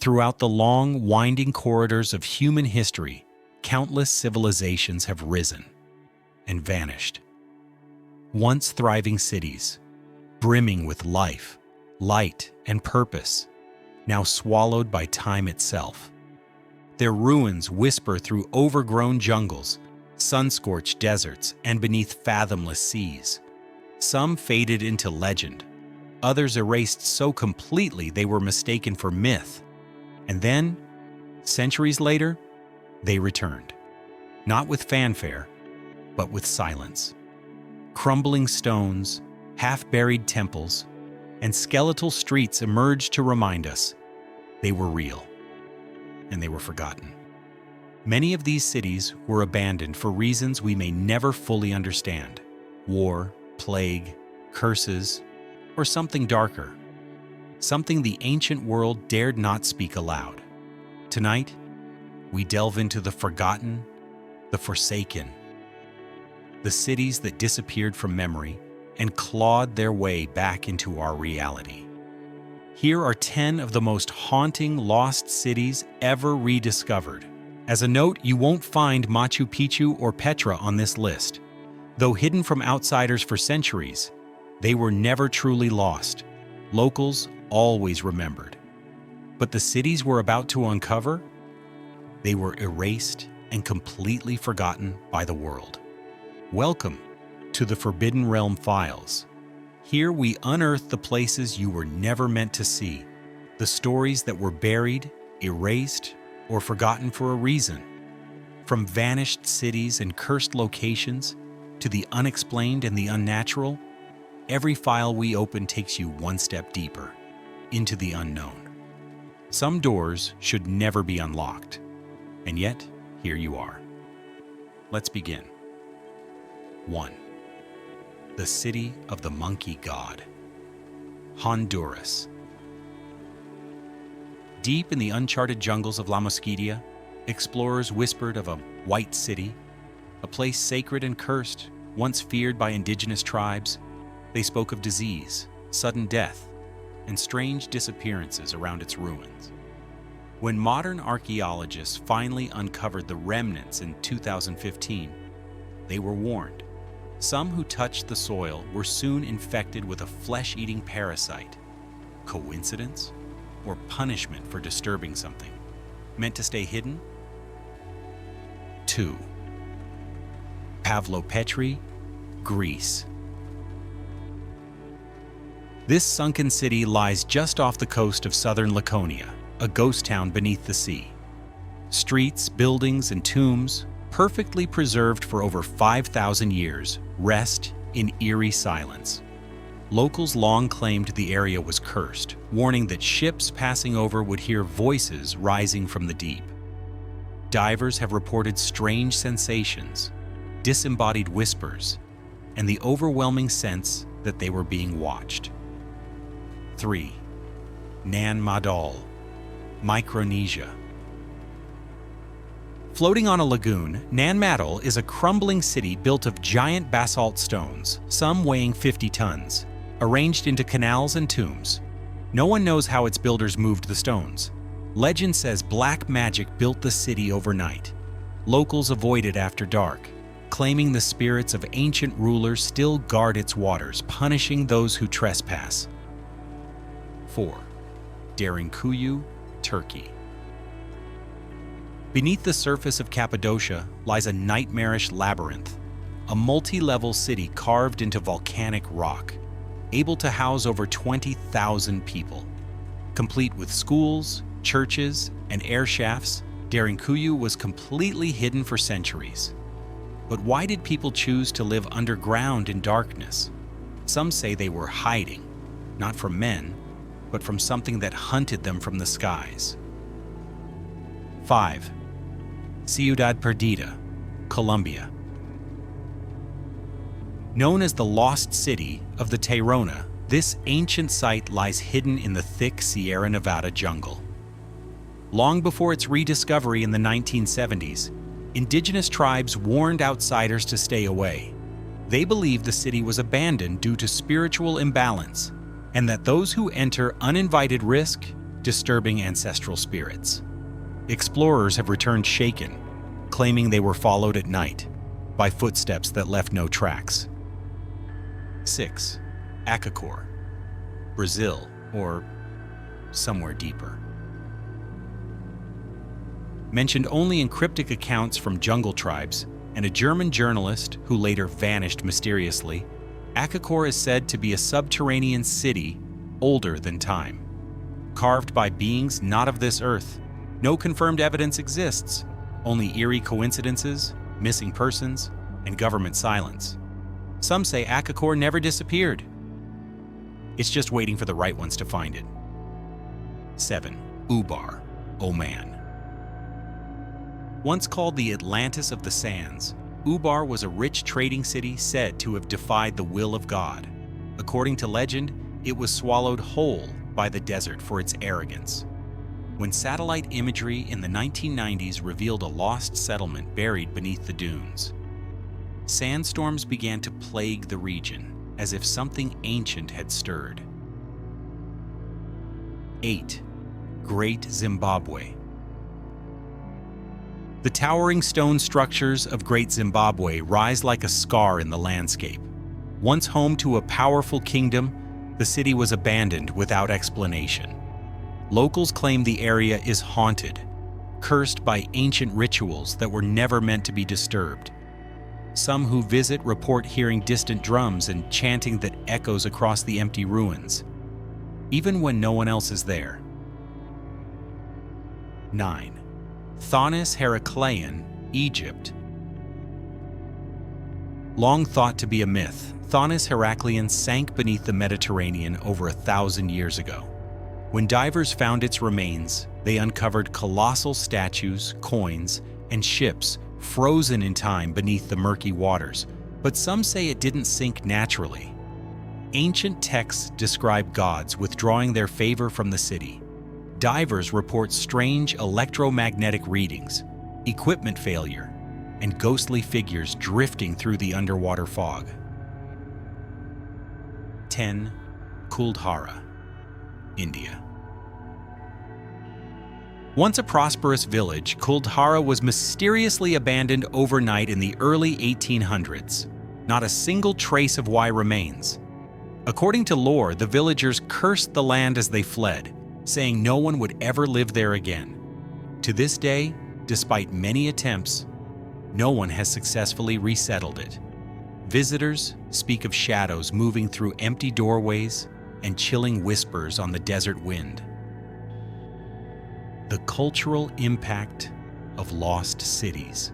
Throughout the long, winding corridors of human history, countless civilizations have risen and vanished. Once thriving cities, brimming with life, light, and purpose, now swallowed by time itself. Their ruins whisper through overgrown jungles, sun-scorched deserts, and beneath fathomless seas. Some faded into legend, others erased so completely they were mistaken for myth. And then, centuries later, they returned. Not with fanfare, but with silence. Crumbling stones, half-buried temples, and skeletal streets emerged to remind us they were real, and they were forgotten. Many of these cities were abandoned for reasons we may never fully understand: war, plague, curses, or something darker. Something the ancient world dared not speak aloud. Tonight, we delve into the forgotten, the forsaken, the cities that disappeared from memory and clawed their way back into our reality. Here are 10 of the most haunting lost cities ever rediscovered. As a note, you won't find Machu Picchu or Petra on this list. Though hidden from outsiders for centuries, they were never truly lost. Locals always remembered. But the cities we're about to uncover, they were erased and completely forgotten by the world. Welcome to the Forbidden Realm Files. Here we unearth the places you were never meant to see, the stories that were buried, erased, or forgotten for a reason. From vanished cities and cursed locations to the unexplained and the unnatural, every file we open takes you one step deeper, into the unknown. Some doors should never be unlocked, and yet here you are. Let's begin. 1. The City of the Monkey God, Honduras. Deep in the uncharted jungles of La Mosquitia, explorers whispered of a white city, a place sacred and cursed, once feared by indigenous tribes. They spoke of disease, sudden death, and strange disappearances around its ruins. When modern archaeologists finally uncovered the remnants in 2015, they were warned. Some who touched the soil were soon infected with a flesh-eating parasite. Coincidence? Or punishment for disturbing something? Meant to stay hidden? 2. Pavlopetri, Greece. This sunken city lies just off the coast of southern Laconia, a ghost town beneath the sea. Streets, buildings, and tombs, perfectly preserved for over 5,000 years, rest in eerie silence. Locals long claimed the area was cursed, warning that ships passing over would hear voices rising from the deep. Divers have reported strange sensations, disembodied whispers, and the overwhelming sense that they were being watched. 3. Nan Madol, Micronesia. Floating on a lagoon, Nan Madol is a crumbling city built of giant basalt stones, some weighing 50 tons, arranged into canals and tombs. No one knows how its builders moved the stones. Legend says black magic built the city overnight. Locals avoid it after dark, claiming the spirits of ancient rulers still guard its waters, punishing those who trespass. 4. Derinkuyu, Turkey. Beneath the surface of Cappadocia lies a nightmarish labyrinth, a multi-level city carved into volcanic rock, able to house over 20,000 people. Complete with schools, churches, and air shafts, Derinkuyu was completely hidden for centuries. But why did people choose to live underground in darkness? Some say they were hiding, not from men, but from something that hunted them from the skies. 5. Ciudad Perdida, Colombia. Known as the Lost City of the Tayrona, this ancient site lies hidden in the thick Sierra Nevada jungle. Long before its rediscovery in the 1970s, indigenous tribes warned outsiders to stay away. They believed the city was abandoned due to spiritual imbalance, and that those who enter uninvited risk disturbing ancestral spirits. Explorers have returned shaken, claiming they were followed at night by footsteps that left no tracks. 6. Akakor, Brazil, or somewhere deeper. Mentioned only in cryptic accounts from jungle tribes and a German journalist who later vanished mysteriously, Akakor is said to be a subterranean city older than time. Carved by beings not of this earth, no confirmed evidence exists, only eerie coincidences, missing persons, and government silence. Some say Akakor never disappeared. It's just waiting for the right ones to find it. 7. Ubar, Oman. Once called the Atlantis of the Sands, Ubar was a rich trading city said to have defied the will of God. According to legend, it was swallowed whole by the desert for its arrogance. When satellite imagery in the 1990s revealed a lost settlement buried beneath the dunes, sandstorms began to plague the region as if something ancient had stirred. 8. Great Zimbabwe. The towering stone structures of Great Zimbabwe rise like a scar in the landscape. Once home to a powerful kingdom, the city was abandoned without explanation. Locals claim the area is haunted, cursed by ancient rituals that were never meant to be disturbed. Some who visit report hearing distant drums and chanting that echoes across the empty ruins, even when no one else is there. 9. Thonis Heracleion, Egypt. Long thought to be a myth, Thonis Heracleion sank beneath the Mediterranean over 1,000 years ago. When divers found its remains, they uncovered colossal statues, coins, and ships frozen in time beneath the murky waters, but some say it didn't sink naturally. Ancient texts describe gods withdrawing their favor from the city. Divers report strange electromagnetic readings, equipment failure, and ghostly figures drifting through the underwater fog. 10. Kuldhara, India. Once a prosperous village, Kuldhara was mysteriously abandoned overnight in the early 1800s. Not a single trace of why remains. According to lore, the villagers cursed the land as they fled, saying no one would ever live there again. To this day, despite many attempts, no one has successfully resettled it. Visitors speak of shadows moving through empty doorways and chilling whispers on the desert wind. The cultural impact of lost cities.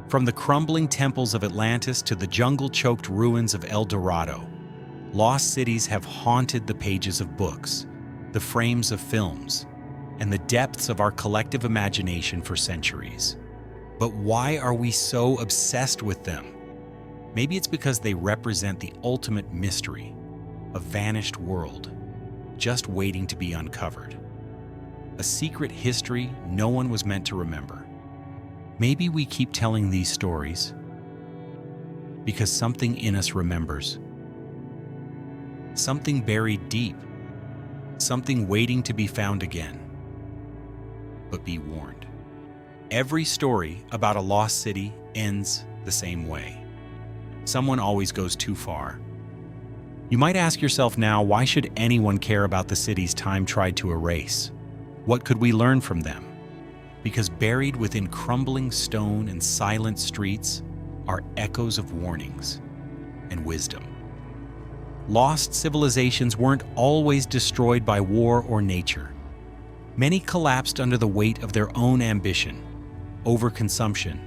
From the crumbling temples of Atlantis to the jungle-choked ruins of El Dorado, lost cities have haunted the pages of books, the frames of films, and the depths of our collective imagination for centuries. But why are we so obsessed with them? Maybe it's because they represent the ultimate mystery, a vanished world, just waiting to be uncovered. A secret history no one was meant to remember. Maybe we keep telling these stories because something in us remembers. Something buried deep, something waiting to be found again. But be warned, every story about a lost city ends the same way. Someone always goes too far. You might ask yourself now, why should anyone care about the cities time tried to erase? What could we learn from them? Because buried within crumbling stone and silent streets are echoes of warnings and wisdom. Lost civilizations weren't always destroyed by war or nature. Many collapsed under the weight of their own ambition, overconsumption,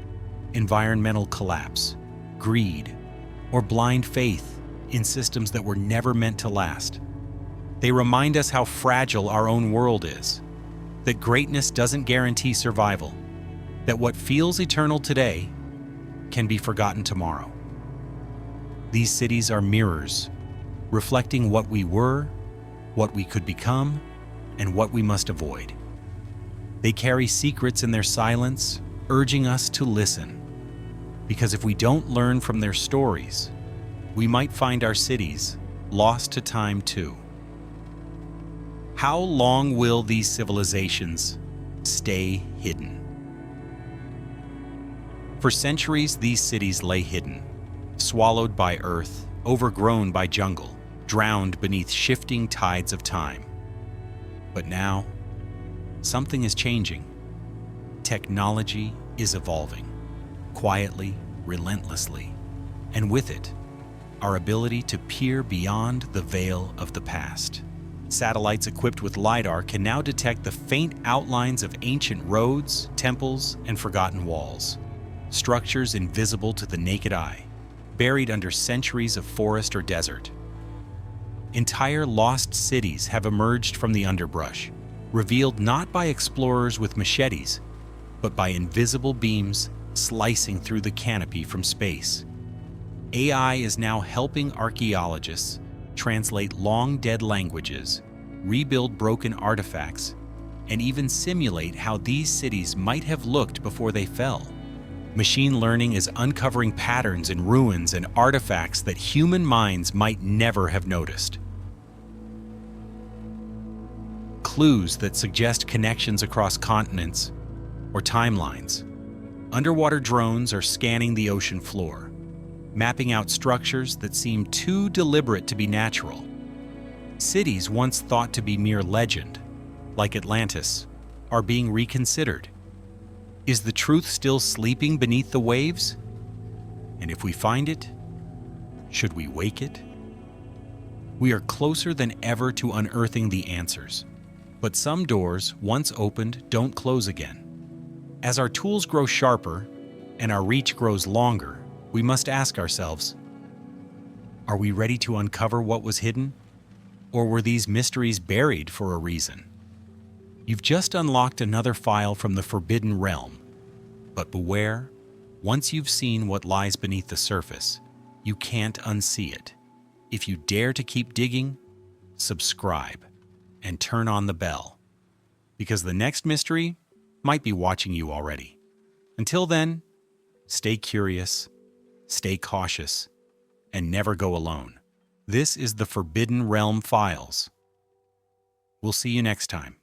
environmental collapse, greed, or blind faith in systems that were never meant to last. They remind us how fragile our own world is, that greatness doesn't guarantee survival, that what feels eternal today can be forgotten tomorrow. These cities are mirrors, reflecting what we were, what we could become, and what we must avoid. They carry secrets in their silence, urging us to listen. Because if we don't learn from their stories, we might find our cities lost to time too. How long will these civilizations stay hidden? For centuries, these cities lay hidden, swallowed by earth, overgrown by jungle, drowned beneath shifting tides of time. But now, something is changing. Technology is evolving, quietly, relentlessly, and with it, our ability to peer beyond the veil of the past. Satellites equipped with LiDAR can now detect the faint outlines of ancient roads, temples, and forgotten walls. Structures invisible to the naked eye, buried under centuries of forest or desert. Entire lost cities have emerged from the underbrush, revealed not by explorers with machetes, but by invisible beams slicing through the canopy from space. AI is now helping archaeologists translate long-dead languages, rebuild broken artifacts, and even simulate how these cities might have looked before they fell. Machine learning is uncovering patterns in ruins and artifacts that human minds might never have noticed. Clues that suggest connections across continents or timelines. Underwater drones are scanning the ocean floor, mapping out structures that seem too deliberate to be natural. Cities once thought to be mere legend, like Atlantis, are being reconsidered. Is the truth still sleeping beneath the waves? And if we find it, should we wake it? We are closer than ever to unearthing the answers. But some doors, once opened, don't close again. As our tools grow sharper and our reach grows longer, we must ask ourselves, are we ready to uncover what was hidden? Or were these mysteries buried for a reason? You've just unlocked another file from the Forbidden Realm. But beware, once you've seen what lies beneath the surface, you can't unsee it. If you dare to keep digging, subscribe and turn on the bell, because the next mystery might be watching you already. Until then, stay curious, stay cautious, and never go alone. This is the Forbidden Realm Files. We'll see you next time.